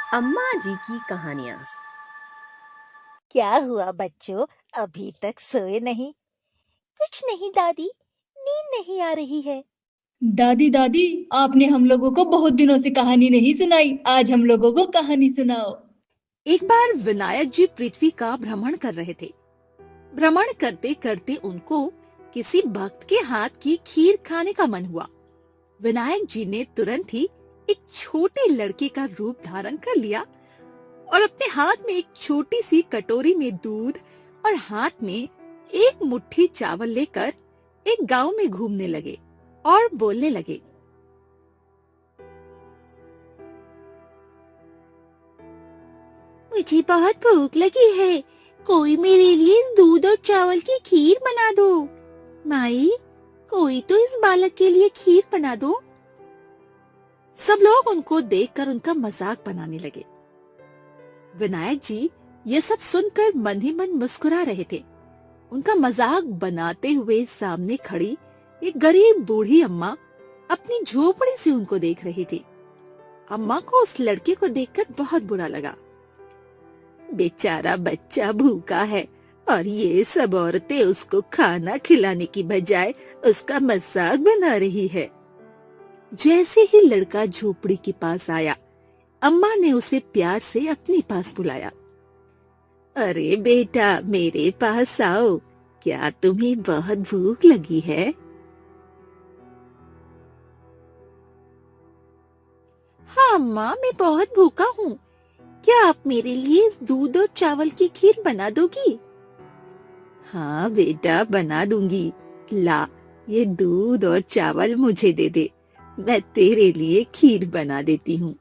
अम्मा जी की कहानियाँ। क्या हुआ बच्चों? अभी तक सोए नहीं? कुछ नहीं दादी, नींद नहीं आ रही है। दादी दादी, आपने हम लोगों को बहुत दिनों से कहानी नहीं सुनाई। आज हम लोगों को कहानी सुनाओ। एक बार विनायक जी पृथ्वी का भ्रमण कर रहे थे। भ्रमण करते करते उनको किसी भक्त के हाथ की खीर खाने का मन हुआ। विनायक जी ने तुरंत ही एक छोटे लड़के का रूप धारण कर लिया और अपने हाथ में एक छोटी सी कटोरी में दूध और हाथ में एक मुट्ठी चावल लेकर एक गांव में घूमने लगे और बोलने लगे, मुझे बहुत भूख लगी है, कोई मेरे लिए दूध और चावल की खीर बना दो। माई, कोई तो इस बालक के लिए खीर बना दो। सब लोग उनको देखकर उनका मजाक बनाने लगे। विनायक जी ये सब सुनकर मन ही मन मुस्कुरा रहे थे। उनका मजाक बनाते हुए सामने खड़ी एक गरीब बूढ़ी अम्मा अपनी झोपड़ी से उनको देख रही थी। अम्मा को उस लड़के को देखकर बहुत बुरा लगा। बेचारा बच्चा भूखा है और ये सब औरतें उसको खाना खिलाने की बजाय उसका मजाक बना रही है। जैसे ही लड़का झोपड़ी के पास आया, अम्मा ने उसे प्यार से अपने पास बुलाया। अरे बेटा, मेरे पास आओ, क्या तुम्हें बहुत भूख लगी है? हाँ अम्मा, मैं बहुत भूखा हूँ। क्या आप मेरे लिए दूध और चावल की खीर बना दोगी? हाँ बेटा, बना दूंगी। ला, ये दूध और चावल मुझे दे दे, मैं तेरे लिए खीर बना देती हूँ।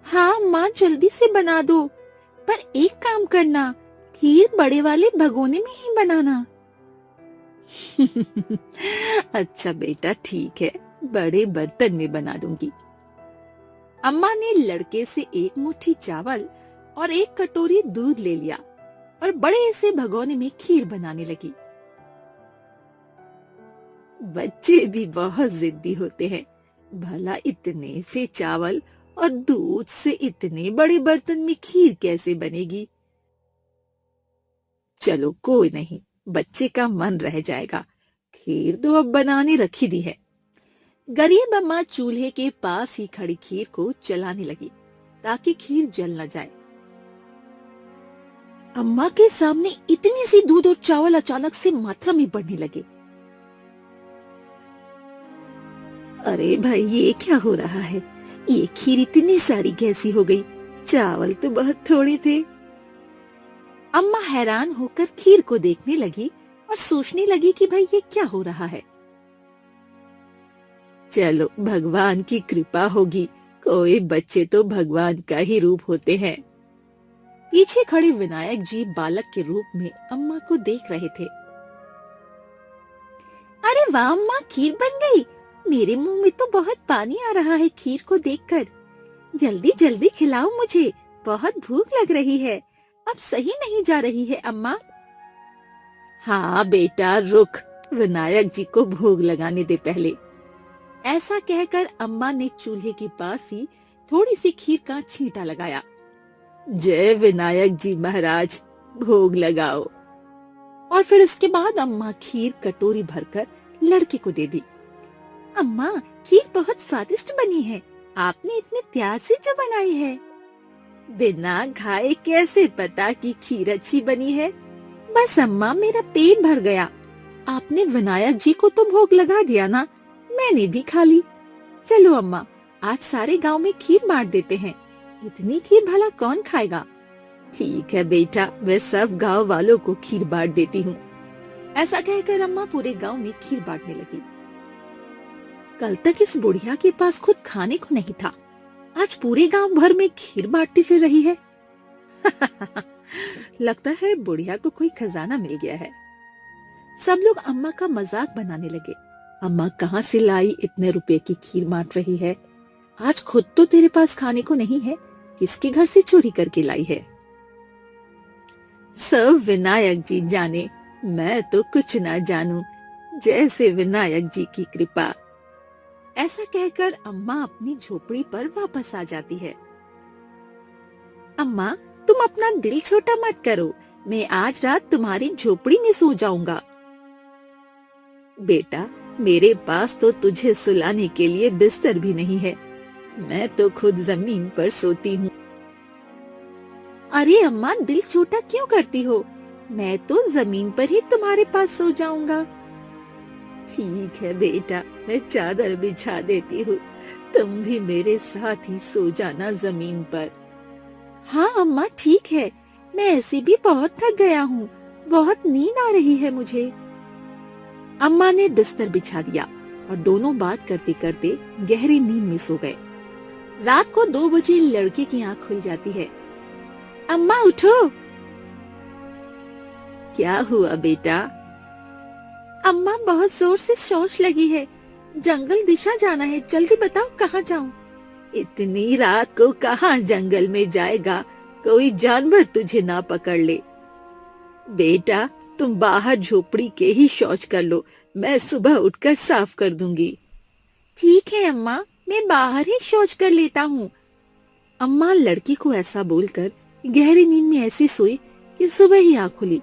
हाँ माँ, जल्दी से बना दो, पर एक काम करना, खीर बड़े वाले भगोने में ही बनाना। अच्छा बेटा, ठीक है, बड़े बर्तन में बना दूंगी। अम्मा ने लड़के से एक मुट्ठी चावल और एक कटोरी दूध ले लिया और बड़े से भगोने में खीर बनाने लगी। बच्चे भी बहुत जिद्दी होते हैं। भला इतने से चावल और दूध से इतने बड़े बर्तन में खीर कैसे बनेगी? चलो कोई नहीं, बच्चे का मन रह जाएगा। खीर तो अब बनाने रखी दी है। गरीब अम्मा चूल्हे के पास ही खड़ी खीर को जलाने लगी ताकि खीर जल न जाए। अम्मा के सामने इतनी सी दूध और चावल अचानक से मात्रा में बढ़ने लगे। अरे भाई, ये क्या हो रहा है? ये खीर इतनी सारी कैसी हो गई? चावल तो बहुत थोड़े थे। अम्मा हैरान होकर खीर को देखने लगी और सोचने लगी कि भाई ये क्या हो रहा है। चलो, भगवान की कृपा होगी, कोई बच्चे तो भगवान का ही रूप होते हैं। पीछे खड़े विनायक जी बालक के रूप में अम्मा को देख रहे थे। अरे वाह अम्मा, खीर बन गई। मेरे मुंह में तो बहुत पानी आ रहा है खीर को देखकर। जल्दी जल्दी खिलाओ मुझे, बहुत भूख लग रही है। अब सही नहीं जा रही है अम्मा। हाँ बेटा, रुक, विनायक जी को भोग लगाने दे पहले। ऐसा कहकर अम्मा ने चूल्हे के पास ही थोड़ी सी खीर का छींटा लगाया। जय विनायक जी महाराज, भोग लगाओ। और फिर उसके बाद अम्मा खीर कटोरी भरकर लड़के को दे दी। अम्मा, खीर बहुत स्वादिष्ट बनी है, आपने इतने प्यार से जो बनाई है। बिना खाए कैसे पता कि खीर अच्छी बनी है? बस अम्मा, मेरा पेट भर गया। आपने विनायक जी को तो भोग लगा दिया ना, मैंने भी खा ली। चलो अम्मा, आज सारे गांव में खीर बांट देते हैं। इतनी खीर भला कौन खाएगा? ठीक है बेटा, मैं सब गांव वालों को खीर बांट देती हूँ। ऐसा कहकर अम्मा पूरे गांव में खीर बांटने लगी। कल तक इस बुढ़िया के पास खुद खाने को नहीं था, आज पूरे गांव भर में खीर बांटती फिर रही है। लगता है बुढ़िया को कोई खजाना मिल गया है। सब लोग अम्मा का मजाक बनाने लगे। अम्मा कहाँ से लाई इतने रुपए की खीर बांट रही है? आज खुद तो तेरे पास खाने को नहीं है, किसके घर से चोरी करके लाई है? सब विनायक जी जाने, मैं तो कुछ ना जानूं। जैसे विनायक जी की कृपा। ऐसा कहकर अम्मा अपनी झोपड़ी पर वापस आ जाती है। अम्मा, तुम अपना दिल छोटा मत करो, मैं आज रात तुम्हारी झोपड़ी में सो जाऊंगा। बेटा, मेरे पास तो तुझे सुलाने के लिए बिस्तर भी नहीं है, मैं तो खुद जमीन पर सोती हूँ। अरे अम्मा, दिल छोटा क्यों करती हो? मैं तो जमीन पर ही तुम्हारे पास सो जाऊंगा। ठीक है बेटा, मैं चादर बिछा देती हूँ, तुम भी मेरे साथ ही सो जाना जमीन पर। हाँ अम्मा, ठीक है, मैं ऐसे भी बहुत थक गया हूँ, बहुत नींद आ रही है मुझे। अम्मा ने बिस्तर बिछा दिया और दोनों बात करते करते गहरी नींद में सो गए। रात को 2 बजे लड़के की आंख खुल जाती है। अम्मा उठो। क्या हुआ बेटा? अम्मा, बहुत जोर से शौच लगी है, जंगल दिशा जाना है, जल्दी बताओ कहाँ जाऊं? इतनी रात को कहाँ जंगल में जाएगा, कोई जानवर तुझे ना पकड़ ले। बेटा, तुम बाहर झोपड़ी के ही शौच कर लो, मैं सुबह उठकर साफ कर दूंगी। ठीक है अम्मा, मैं बाहर ही शौच कर लेता हूँ। अम्मा लड़की को ऐसा बोलकर गहरी नींद में ऐसी सोई कि सुबह ही आँख खुली।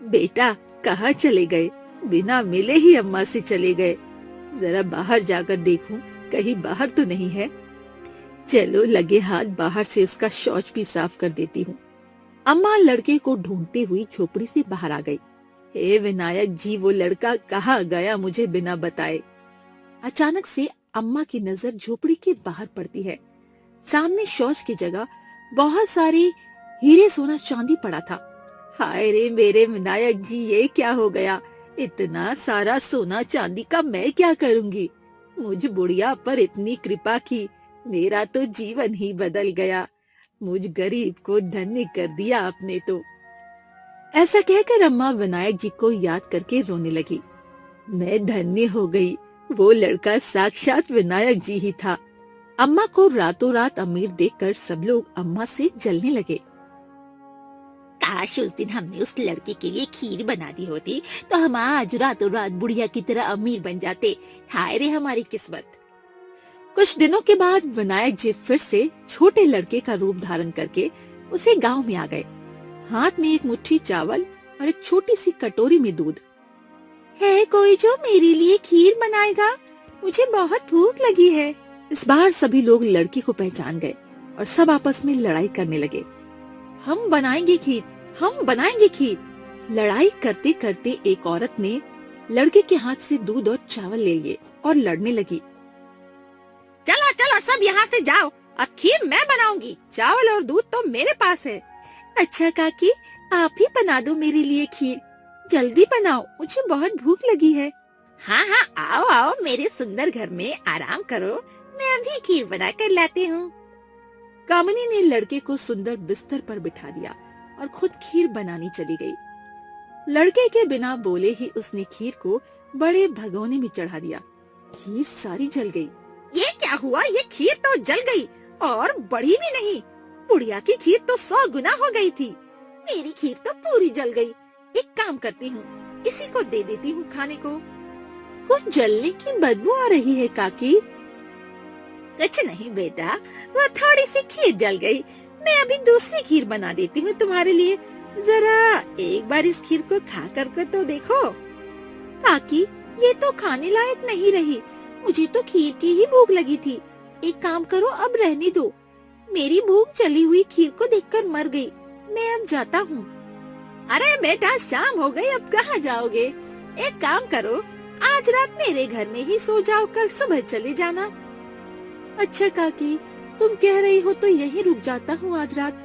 बेटा, कहाँ चले गए? बिना मिले ही अम्मा से चले गए। जरा बाहर जाकर देखूं, कहीं बाहर तो नहीं है। चलो लगे हाथ बाहर से उसका शौच भी साफ कर देती हूँ। अम्मा लड़के को ढूंढती हुई झोपड़ी से बाहर आ गई। हे विनायक जी, वो लड़का कहाँ गया मुझे बिना बताए। अचानक से अम्मा की नजर झोपड़ी के बाहर पड़ती है। सामने शौच की जगह बहुत सारे हीरे सोना चांदी पड़ा था। हाय रे मेरे विनायक जी, ये क्या हो गया? इतना सारा सोना चांदी का मैं क्या करूंगी? मुझ बुढ़िया पर इतनी कृपा की, मेरा तो जीवन ही बदल गया। मुझ गरीब को धन्य कर दिया आपने तो। ऐसा कहकर अम्मा विनायक जी को याद करके रोने लगी। मैं धन्य हो गई, वो लड़का साक्षात विनायक जी ही था। अम्मा को रातों रात अमीर देखकर सब लोग अम्मा से जलने लगे। काश उस दिन हमने उस लड़के के लिए खीर बना दी होती, तो हम आज रातों रात बुढ़िया की तरह अमीर बन जाते। हाय रे हमारी किस्मत। कुछ दिनों के बाद विनायक जी फिर से छोटे लड़के का रूप धारण करके उसे गांव में आ गए। हाथ में एक मुट्ठी चावल और एक छोटी सी कटोरी में दूध। है कोई जो मेरे लिए खीर बनाएगा? मुझे बहुत भूख लगी है। इस बार सभी लोग लड़की को पहचान गए और सब आपस में लड़ाई करने लगे। हम बनाएंगे खीर, हम बनाएंगे खीर। लड़ाई करते करते एक औरत ने लड़के के हाथ से दूध और चावल ले लिए और लड़ने लगी। चलो चलो सब यहाँ से जाओ, अब खीर मैं बनाऊंगी, चावल और दूध तो मेरे पास है। अच्छा काकी, आप ही बना दो मेरे लिए खीर, जल्दी बनाओ, मुझे बहुत भूख लगी है। हाँ हाँ, आओ आओ मेरे सुंदर घर में आराम करो, मैं अभी खीर बना कर लाती हूँ। कामिनी ने लड़के को सुंदर बिस्तर पर बिठा दिया और खुद खीर बनानी चली गई। लड़के के बिना बोले ही उसने खीर को बड़े भगोने में चढ़ा दिया। खीर सारी जल गई। ये क्या हुआ? ये खीर तो जल गई और बढ़ी भी नहीं। बुढ़िया की खीर तो 100 गुना हो गई थी, मेरी खीर तो पूरी जल गई। एक काम करती हूँ, इसी को दे देती हूँ खाने को। कुछ जलने की बदबू आ रही है काकी। कुछ नहीं बेटा, वो थोड़ी सी खीर जल गई, मैं अभी दूसरी खीर बना देती हूँ तुम्हारे लिए। जरा एक बार इस खीर को खा कर तो देखो। काकी, ये तो खाने लायक नहीं रही, मुझे तो खीर की ही भूख लगी थी। एक काम करो, अब रहने दो, मेरी भूख जली हुई खीर को देखकर मर गई, मैं अब जाता हूँ। अरे बेटा, शाम हो गई, अब कहाँ जाओगे? एक काम करो, आज रात मेरे घर में ही सो जाओ, कल सुबह चले जाना। अच्छा काकी, तुम कह रही हो तो यहीं रुक जाता हूँ आज रात।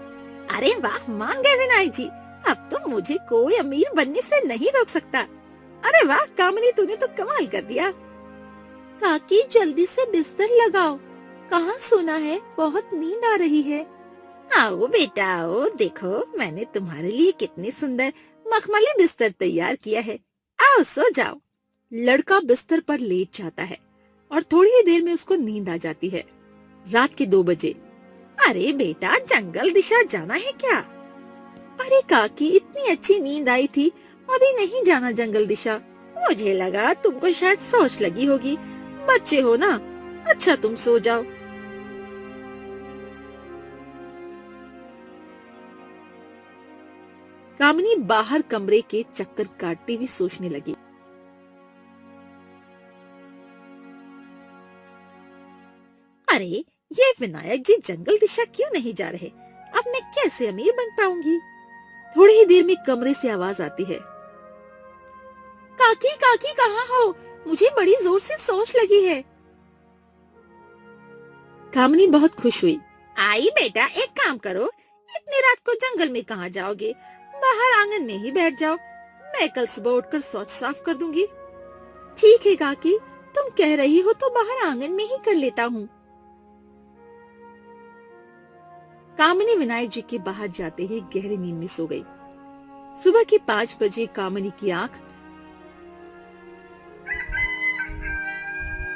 अरे वाह, मान गए विनायक जी, अब तो मुझे कोई अमीर बनने से नहीं रोक सकता। अरे वाह कामिनी, तूने तो कमाल कर दिया। काकी, जल्दी से बिस्तर लगाओ, कहाँ सोना है, बहुत नींद आ रही है। आओ बेटा आओ, देखो मैंने तुम्हारे लिए कितनी सुंदर मखमली बिस्तर तैयार किया है, आओ सो जाओ। लड़का बिस्तर पर लेट जाता है और थोड़ी ही देर में उसको नींद आ जाती है। रात के 2 बजे। अरे बेटा, जंगल दिशा जाना है क्या? अरे काकी, इतनी अच्छी नींद आई थी, अभी नहीं जाना जंगल दिशा। मुझे लगा तुमको शायद सोच लगी होगी, बच्चे हो ना, अच्छा तुम सो जाओ। कामिनी बाहर कमरे के चक्कर काटती हुई सोचने लगी। अरे ये विनायक जी जंगल दिशा क्यों नहीं जा रहे? अब मैं कैसे अमीर बन पाऊंगी? थोड़ी ही देर में कमरे से आवाज आती है। काकी काकी कहाँ हो? मुझे बड़ी जोर से सोच लगी है। कामिनी बहुत खुश हुई। आई बेटा, एक काम करो, इतनी रात को जंगल में कहाँ जाओगे? बाहर आंगन में ही बैठ जाओ, मैं कल सुबह उठकर शौच साफ कर दूंगी। ठीक है काकी, तुम कह रही हो तो बाहर आंगन में ही कर लेता हूँ। कामिनी विनायक जी के बाहर जाते ही गहरी नींद में सो गई। सुबह के 5 बजे कामिनी की आंख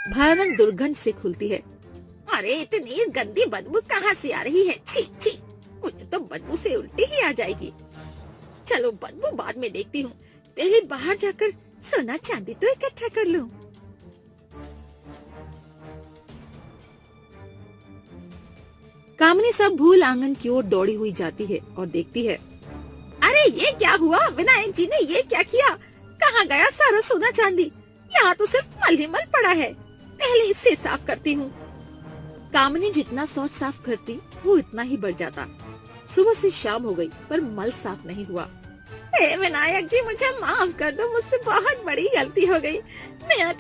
भयानक दुर्गंध से खुलती है। अरे इतनी गंदी बदबू कहाँ से आ रही है? छी छी, मुझे तो बदबू से उल्टी ही आ जाएगी। चलो बदबू बाद में देखती हूँ, पहले बाहर जाकर सोना चांदी तो इकट्ठा कर लूं। कामिनी सब भूल आंगन की ओर दौड़ी हुई जाती है और देखती है। अरे ये क्या हुआ? विनायक जी ने ये क्या किया? कहाँ गया सारा सोना चांदी? यहाँ तो सिर्फ मल ही मल पड़ा है, पहले इससे साफ करती हूँ। कामिनी जितना शौच साफ करती वो इतना ही बढ़ जाता। सुबह से शाम हो गई पर मल साफ नहीं हुआ। हे विनायक जी, मुझे माफ कर दो, मुझसे बहुत बड़ी गलती हो गई। मैं अब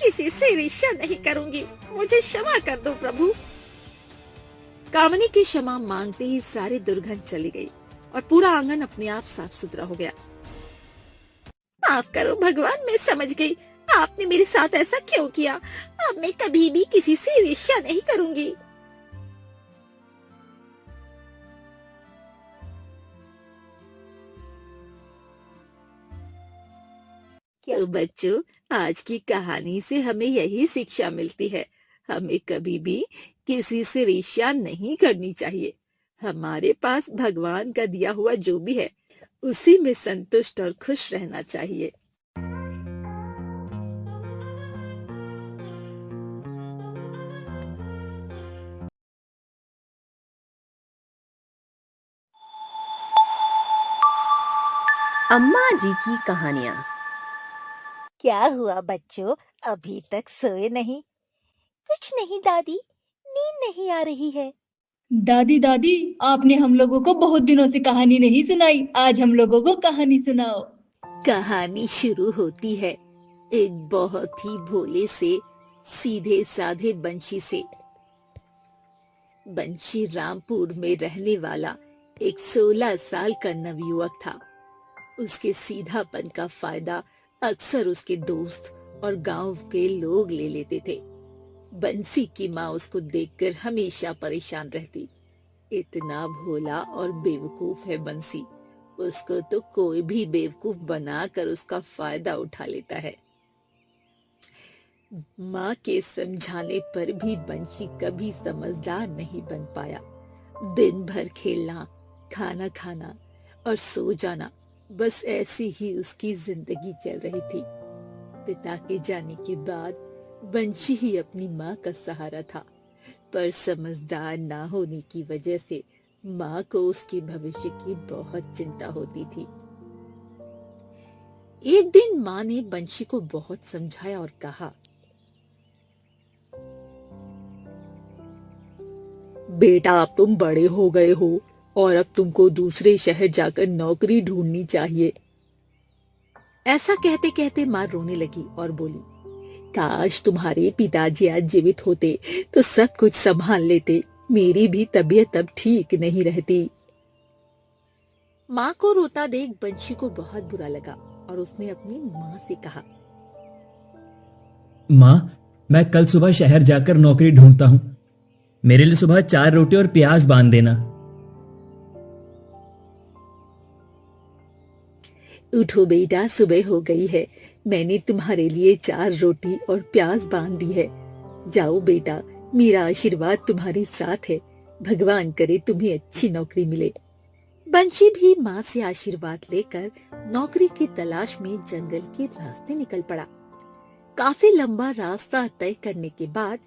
किसी से रिश्ता नहीं करूंगी, मुझे क्षमा कर दो प्रभु। कामिनी की क्षमा मांगते ही सारी दुर्गंध चली गई और पूरा आंगन अपने आप साफ सुथरा हो गया। माफ करो भगवान, मैं समझ गई आपने मेरे साथ ऐसा क्यों किया। अब मैं कभी भी किसी से रिश्ता नहीं करूंगी। तो बच्चों, आज की कहानी से हमें यही शिक्षा मिलती है, हमें कभी भी किसी से ईर्ष्या नहीं करनी चाहिए। हमारे पास भगवान का दिया हुआ जो भी है उसी में संतुष्ट और खुश रहना चाहिए। अम्मा जी की कहानियाँ। क्या हुआ बच्चों, अभी तक सोए नहीं? कुछ नहीं दादी, नींद नहीं आ रही है। दादी दादी, आपने हम लोगों को बहुत दिनों से कहानी नहीं सुनाई, आज हम लोगों को कहानी सुनाओ। कहानी शुरू होती है एक बहुत ही भोले से सीधे साधे बंशी से। बंशी रामपुर में रहने वाला एक 16 साल का नवयुवक था। उसके सीधापन का फायदा अक्सर उसके दोस्त और गांव के लोग ले लेते थे। बंसी की माँ उसको देखकर हमेशा परेशान रहती। इतना भोला और बेवकूफ है बंसी, उसको तो कोई भी बेवकूफ बनाकर उसका फायदा उठा लेता है। माँ के समझाने पर भी बंशी कभी समझदार नहीं बन पाया। दिन भर खेलना, खाना खाना और सो जाना, बस ऐसी ही उसकी जिंदगी चल रही थी। पिता के जाने के बाद बंशी ही अपनी माँ का सहारा था, पर समझदार ना होने की वजह से माँ को उसके भविष्य की बहुत चिंता होती थी। एक दिन माँ ने बंशी को बहुत समझाया और कहा, बेटा अब तुम बड़े हो गए हो और अब तुमको दूसरे शहर जाकर नौकरी ढूंढनी चाहिए। ऐसा कहते कहते माँ रोने लगी और बोली, काश तुम्हारे पिताजी आज जीवित होते तो सब कुछ संभाल लेते, मेरी भी तबीयत अब ठीक नहीं रहती। माँ को रोता देख बंशी को बहुत बुरा लगा और उसने अपनी माँ से कहा, माँ, मैं कल सुबह शहर जाकर नौकरी ढूंढता हूँ, मेरे लिए सुबह 4 रोटी और प्याज बांध देना। उठो बेटा, सुबह हो गई है, मैंने तुम्हारे लिए 4 रोटी और प्याज बांध दी है। जाओ बेटा, मेरा आशीर्वाद तुम्हारे साथ है, भगवान करे तुम्हें अच्छी नौकरी मिले। बंशी भी माँ से आशीर्वाद लेकर नौकरी की तलाश में जंगल के रास्ते निकल पड़ा। काफी लंबा रास्ता तय करने के बाद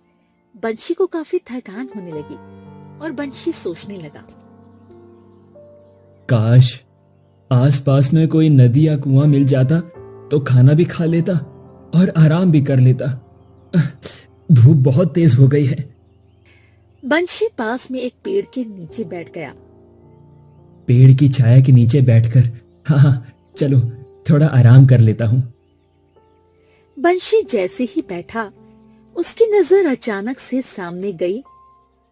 बंशी को काफी थकान होने लगी और बंशी सोचने लगा। काश आसपास में कोई नदी या कुआं मिल जाता तो खाना भी खा लेता और आराम भी कर लेता। धूप बहुत तेज हो गई है। बंशी पास में एक पेड़ के नीचे बैठ गया। पेड़ की छाया के नीचे बैठकर हाँ, चलो थोड़ा आराम कर लेता हूं। बंशी जैसे ही बैठा, उसकी नजर अचानक से सामने गई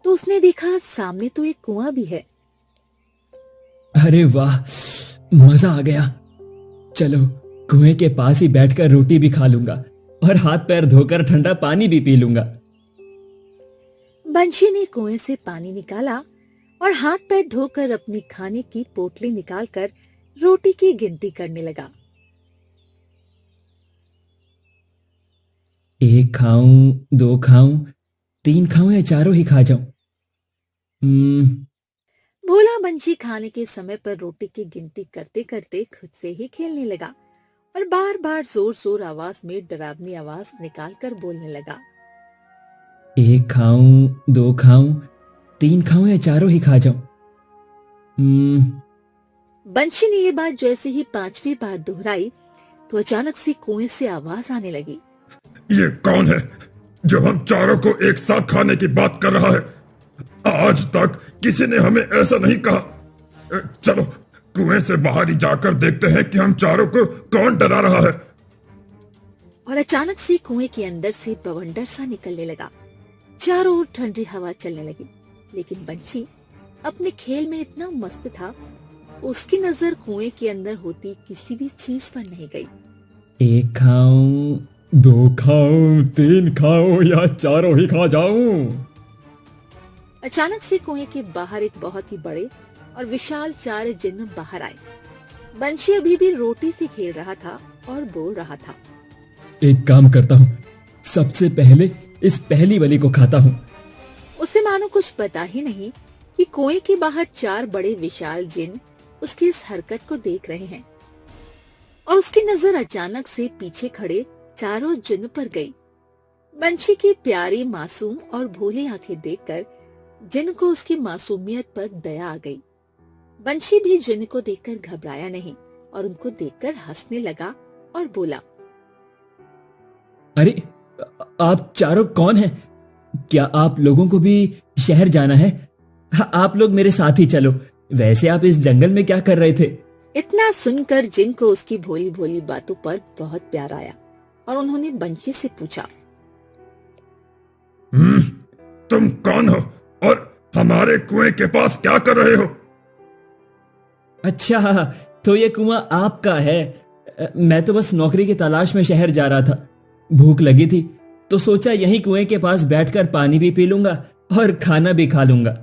तो उसने देखा सामने तो एक कुआं भी है। अरे वाह, मजा आ गया। चलो कुएं के पास ही बैठकर रोटी भी खा लूंगा और हाथ पैर धोकर ठंडा पानी भी पी लूंगा। बंशी ने कुएं से पानी निकाला और हाथ पैर धोकर अपनी खाने की पोटली निकालकर रोटी की गिनती करने लगा। 1 खाऊं, 2 खाऊं, 3 खाऊं या चारों ही खा जाऊं? भोला बंशी खाने के समय पर रोटी की गिनती करते करते खुद से ही खेलने लगा और बार बार जोर जोर आवाज में डरावनी आवाज निकालकर बोलने लगा। 1 खाऊं, 2 खाऊं, 3 खाऊं या चारों ही खा जाऊं? बंशी ने ये बात जैसे ही 5वीं बार दोहराई तो अचानक से कुएं से आवाज आने लगी। ये कौन है जो हम चारों को एक साथ खाने की बात कर रहा है? आज तक किसी ने हमें ऐसा नहीं कहा। चलो कुएं से बाहर ही जाकर देखते हैं कि हम चारों को कौन डरा रहा है। और अचानक से कुएं के अंदर से बवंडर सा निकलने लगा। चारों ओर ठंडी हवा चलने लगी, लेकिन बंशी अपने खेल में इतना मस्त था, उसकी नजर कुएं के अंदर होती किसी भी चीज पर नहीं गई। 1 खाऊं, 2 खाऊं, 3 खाऊं या चारों ही खा जाऊं? अचानक से कुएं के बाहर एक बहुत ही बड़े और विशाल 4 जिन्न बाहर आए। बंशी अभी भी रोटी से खेल रहा था और बोल रहा था। एक काम करता हूं, सबसे पहले इस पहली वाली को खाता हूं। उसे मानो कुछ पता ही नहीं कि कुएं के बाहर 4 बड़े विशाल जिन्न उसकी इस हरकत को देख रहे हैं और उसकी नजर अचानक से पीछे खड़े चारों जिन्न पर गई। बंशी की प्यारी मासूम और भोली आंखें देखकर जिन्न को उसकी मासूमियत पर दया आ गई। बंशी भी जिन्न को देखकर घबराया नहीं और उनको देखकर हंसने लगा और बोला। अरे आप चारों कौन हैं? क्या आप लोगों को भी शहर जाना है? आप लोग मेरे साथ ही चलो। वैसे आप इस जंगल में क्या कर रहे थे? इतना सुनकर जिन्न को उसकी भोली भोली बातों पर बहुत प्यार आया और उन्होंने बंशी से पूछा। तुम कौन हो और हमारे कुएं के पास क्या कर रहे हो? अच्छा, तो ये कुआं आपका है। मैं तो बस नौकरी की तलाश में शहर जा रहा था। भूख लगी थी तो सोचा यहीं कुएं के पास बैठकर पानी भी पी लूंगा और खाना भी खा लूंगा।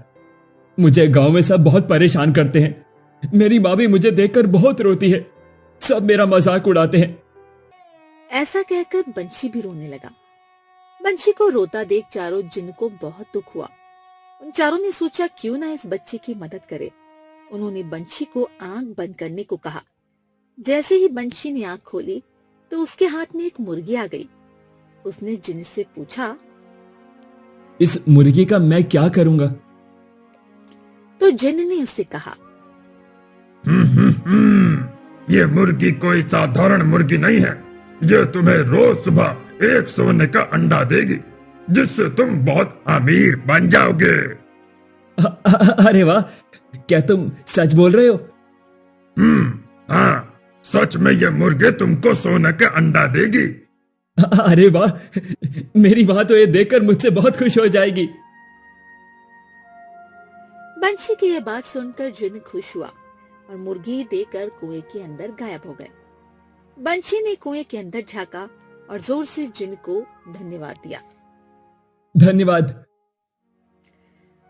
मुझे गांव में सब बहुत परेशान करते हैं। मेरी माँ भी मुझे देखकर बहुत रोती है। सब मेरा मजाक उड़ाते हैं। ऐसा कहकर बंशी भी रोने लगा। बंशी को रोता देख चारों जिन्न को बहुत दुख हुआ। उन चारों ने सोचा क्यों ना इस बच्चे की मदद करे। उन्होंने बंशी को आंख बंद करने को कहा। जैसे ही बंशी ने आंख खोली तो उसके हाथ में एक मुर्गी आ गई। उसने जिन्न से पूछा, इस मुर्गी का मैं क्या करूंगा? तो जिन्न ने उससे कहा, ये मुर्गी कोई साधारण मुर्गी नहीं है। ये तुम्हें रोज सुबह 1 सोने का अंडा देगी, जिससे तुम बहुत अमीर बन जाओगे। अरे वाह, क्या तुम सच बोल रहे हो? हाँ, सच में ये मुर्गी तुमको सोने का अंडा देगी। अरे वाह, मेरी माँ तो ये देखकर मुझसे बहुत खुश हो जाएगी। बंशी की यह बात सुनकर जिन्न खुश हुआ और मुर्गी देकर कुएं के अंदर गायब हो गए। बंशी ने कुएं के अंदर झांका और जोर से जिन्न को धन्यवाद दिया। धन्यवाद।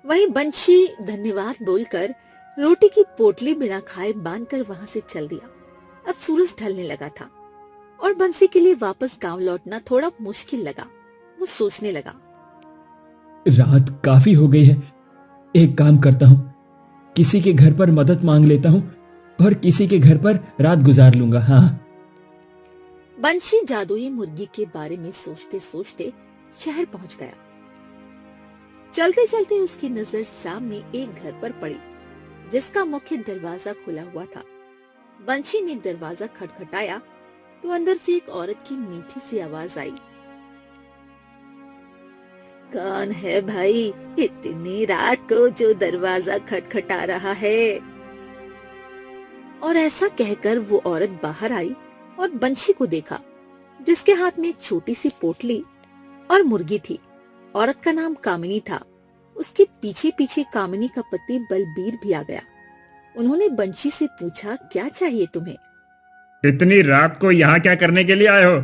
वहीं बंशी धन्यवाद बोलकर रोटी की पोटली बिना खाए बांधकर वहां से चल दिया। अब सूरज ढलने लगा था और बंसी के लिए वापस गांव लौटना थोड़ा मुश्किल लगा। वो सोचने लगा, रात काफी हो गई है। एक काम करता हूं, किसी के घर पर मदद मांग लेता हूं और किसी के घर पर रात गुजार लूंगा। हाँ। बंशी जादुई मुर्गी के बारे में सोचते सोचते शहर पहुंच गया। चलते चलते उसकी नजर सामने एक घर पर पड़ी जिसका मुख्य दरवाजा खुला हुआ था। बंशी ने दरवाजा खटखटाया तो अंदर से एक औरत की मीठी सी आवाज आई। कौन है भाई इतनी रात को जो दरवाजा खटखटा रहा है? और ऐसा कहकर वो औरत बाहर आई और बंशी को देखा जिसके हाथ में एक छोटी सी पोटली और मुर्गी थी। औरत का नाम कामिनी था। उसके पीछे पीछे कामिनी का पति बलबीर भी आ गया। उन्होंने बंशी से पूछा, क्या चाहिए तुम्हें? इतनी रात को यहाँ क्या करने के लिए आए हो?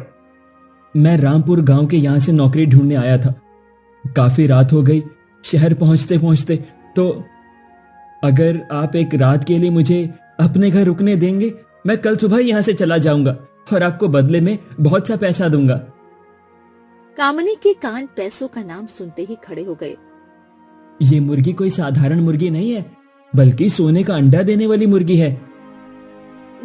मैं रामपुर गांव के यहाँ से नौकरी ढूंढने आया था। काफी रात हो गई शहर पहुंचते पहुंचते, तो अगर आप एक रात के लिए मुझे अपने घर रुकने देंगे, मैं कल सुबह यहाँ से चला जाऊंगा और आपको बदले में बहुत सा पैसा दूंगा। कामिनी के कान पैसों का नाम सुनते ही खड़े हो गए। ये मुर्गी कोई साधारण मुर्गी नहीं है, बल्कि सोने का अंडा देने वाली मुर्गी है।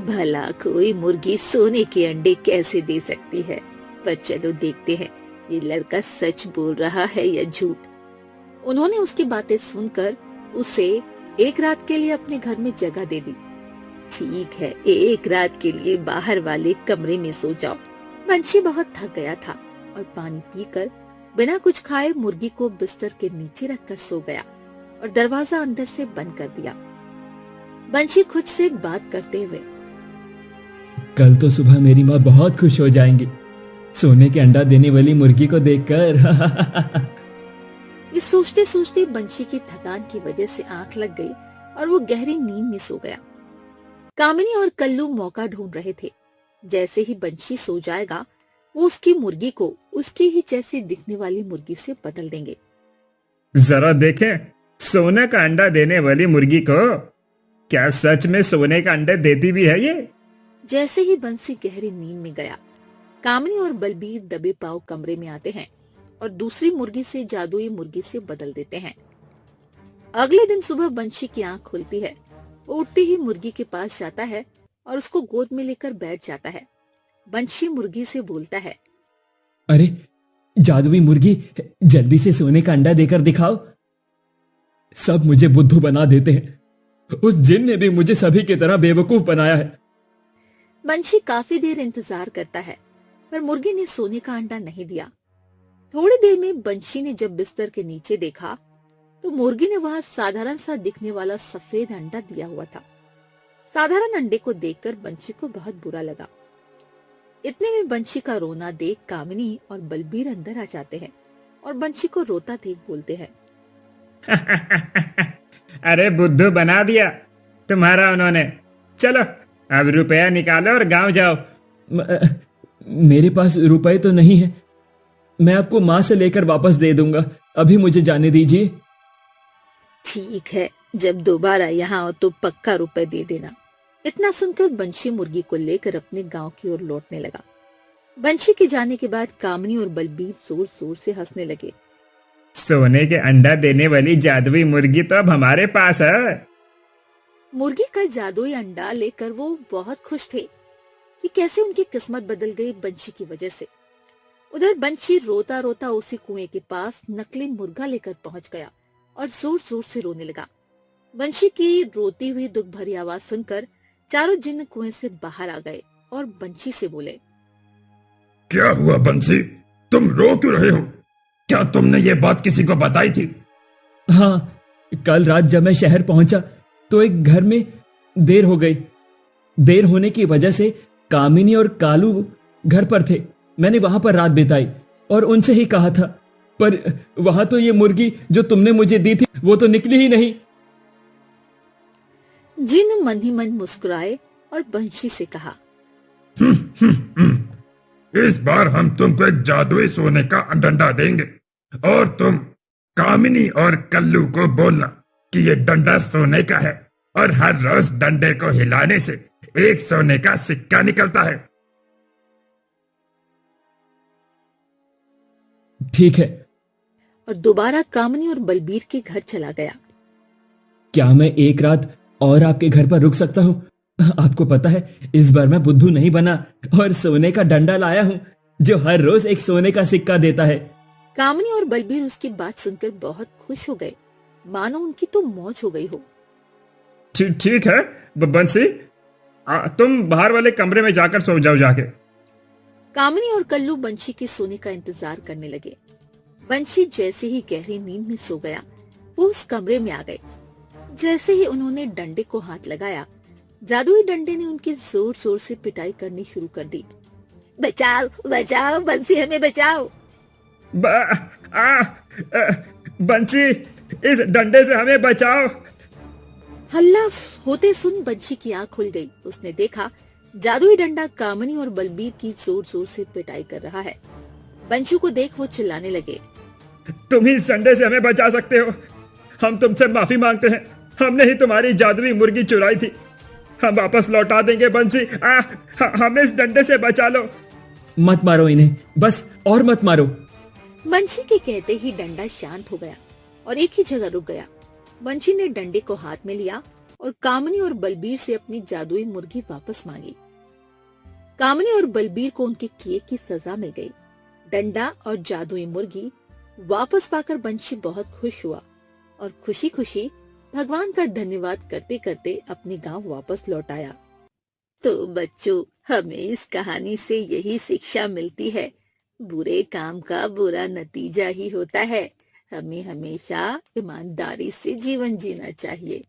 भला कोई मुर्गी सोने के अंडे कैसे दे सकती है? पर चलो देखते हैं ये लड़का सच बोल रहा है या झूठ। उन्होंने उसकी बातें सुनकर उसे एक रात के लिए अपने घर में जगह दे दी। ठीक है, एक रात के लिए बाहर वाले कमरे में सो जाओ। बंशी बहुत थक गया था और पानी पीकर बिना कुछ खाए मुर्गी को बिस्तर के नीचे रखकर सो गया और दरवाजा अंदर से बंद कर दिया। बंशी खुद से एक बात करते हुए, कल तो सुबह मेरी माँ बहुत खुश हो जाएंगी सोने के अंडा देने वाली मुर्गी को देखकर। ये सोचते सोचते बंशी की थकान की वजह से आंख लग गई और वो गहरी नींद में सो गया। कामिनी और कल्लू मौका ढूंढ रहे थे। जैसे ही बंशी सो जाएगा वो उसकी मुर्गी को उसकी ही जैसी दिखने वाली मुर्गी से बदल देंगे। जरा देखें सोने का अंडा देने वाली मुर्गी को, क्या सच में सोने का अंडा देती भी है ये? जैसे ही बंसी गहरी नींद में गया, कामिनी और बलबीर दबे पांव कमरे में आते हैं और दूसरी मुर्गी से जादुई मुर्गी से बदल देते हैं। अगले दिन सुबह बंशी की आंख खुलती है। वो उठते ही मुर्गी के पास जाता है और उसको गोद में लेकर बैठ जाता है। बंशी मुर्गी से बोलता है, अरे जादुई मुर्गी, जल्दी से सोने का अंडा देकर दिखाओ। सब मुझे बुद्धू बना देते हैं। उस जिन ने भी मुझे सभी की तरह बेवकूफ बनाया है। बंशी काफी देर इंतजार करता है पर मुर्गी ने सोने का अंडा नहीं दिया। थोड़ी देर में बंशी ने जब बिस्तर के नीचे देखा तो मुर्गी ने वहां साधारण सा दिखने वाला सफेद अंडा दिया हुआ था। साधारण अंडे को देखकर बंशी को बहुत बुरा लगा। इतने में बंशी का रोना देख कामिनी और बलबीर अंदर आ जाते हैं और बंशी को रोता देख बोलते हैं, अरे बुद्धू बना दिया तुम्हारा उन्होंने। चलो अब रुपया निकालो और गांव जाओ। मेरे पास रुपए तो नहीं है, मैं आपको माँ से लेकर वापस दे दूंगा। अभी मुझे जाने दीजिए। ठीक है, जब दोबारा यहाँ आओ तो पक्का रुपए दे देना। इतना सुनकर बंशी मुर्गी को लेकर अपने गांव की ओर लौटने लगा। बंशी के जाने के बाद कामिनी और बलबीर जोर जोर से हंसने लगे। सोने के अंडा देने वाली जादुई मुर्गी तो अब हमारे पास है। मुर्गी का जादुई अंडा लेकर वो बहुत खुश थे कि कैसे उनकी किस्मत बदल गई बंशी की वजह से। उधर बंशी रोता रोता उसी कुएं के पास नकली मुर्गा लेकर पहुंच गया और जोर जोर से रोने लगा। बंशी की रोती हुई दुख भरी आवाज सुनकर चारों जिन्न कुएं से बाहर आ गए और बंशी से बोले, क्या हुआ बंसी, तुम रो क्यों रहे हो? क्या तुमने ये बात किसी को बताई थी? हाँ, कल रात जब मैं शहर पहुंचा तो एक घर में देर हो गई। देर होने की वजह से कामिनी और कालू घर पर थे। मैंने वहां पर रात बिताई और उनसे ही कहा था, पर वहां तो ये मुर्गी जो तुमने मुझे दी थी वो तो निकली ही नहीं। जिन मन ही मन मुस्कुराए और बंशी से कहा, इस बार हम तुमको एक जादुई सोने का डंडा देंगे और तुम कामिनी और कल्लू को बोलना कि ये डंडा सोने का है और हर रोज डंडे को हिलाने से एक सोने का सिक्का निकलता है। ठीक है। और दोबारा कामिनी और बलबीर के घर चला गया। क्या मैं एक रात और आपके घर पर रुक सकता हूँ? आपको पता है, इस बार मैं बुद्धू नहीं बना और सोने का डंडा लाया हूँ जो हर रोज एक सोने का सिक्का देता है। कामनी और बलबीर उसकी बात सुनकर बहुत खुश हो गए, मानो उनकी तो मौज हो गई हो। ठीक है बंसी, तुम बाहर वाले कमरे में जाकर सो जाओ जाके। कामनी और कल्लू बंशी के सोने का इंतजार करने लगे। बंशी जैसे ही गहरी नींद में सो गया, वो उस कमरे में आ गए। जैसे ही उन्होंने डंडे को हाथ लगाया, जादुई डंडे ने उनकी जोर जोर से पिटाई करनी शुरू कर दी। बचाओ बचाओ बंसी, हमें बचाओ। बंसी, इस डंडे से हमें बचाओ। हल्ला होते सुन बंशी की आंख खुल गई। उसने देखा जादुई डंडा कामनी और बलबीर की जोर जोर से पिटाई कर रहा है। बंशू को देख वो चिल्लाने लगे, तुम ही इस डंडे से हमें बचा सकते हो। हम तुमसे माफी मांगते हैं, हमने ही तुम्हारी जादुई मुर्गी चुराई थी। हम वापस लौटा देंगे बंसी, हमें इस डंडे से बचा लो। मत मारो इन्हें, बस और मत मारो। बंशी के कहते ही डंडा शांत हो गया और एक ही जगह रुक गया। बंशी ने डंडे को हाथ में लिया और कामनी और बलबीर से अपनी जादुई मुर्गी वापस मांगी। कामनी और बलबीर को उनके किए की सजा मिल गई। डंडा और जादुई मुर्गी वापस पाकर बंशी बहुत खुश हुआ और खुशी खुशी भगवान का धन्यवाद करते करते अपने गांव वापस लौट आया। तो बच्चों, हमें इस कहानी से यही शिक्षा मिलती है, बुरे काम का बुरा नतीजा ही होता है। हमें हमेशा ईमानदारी से जीवन जीना चाहिए।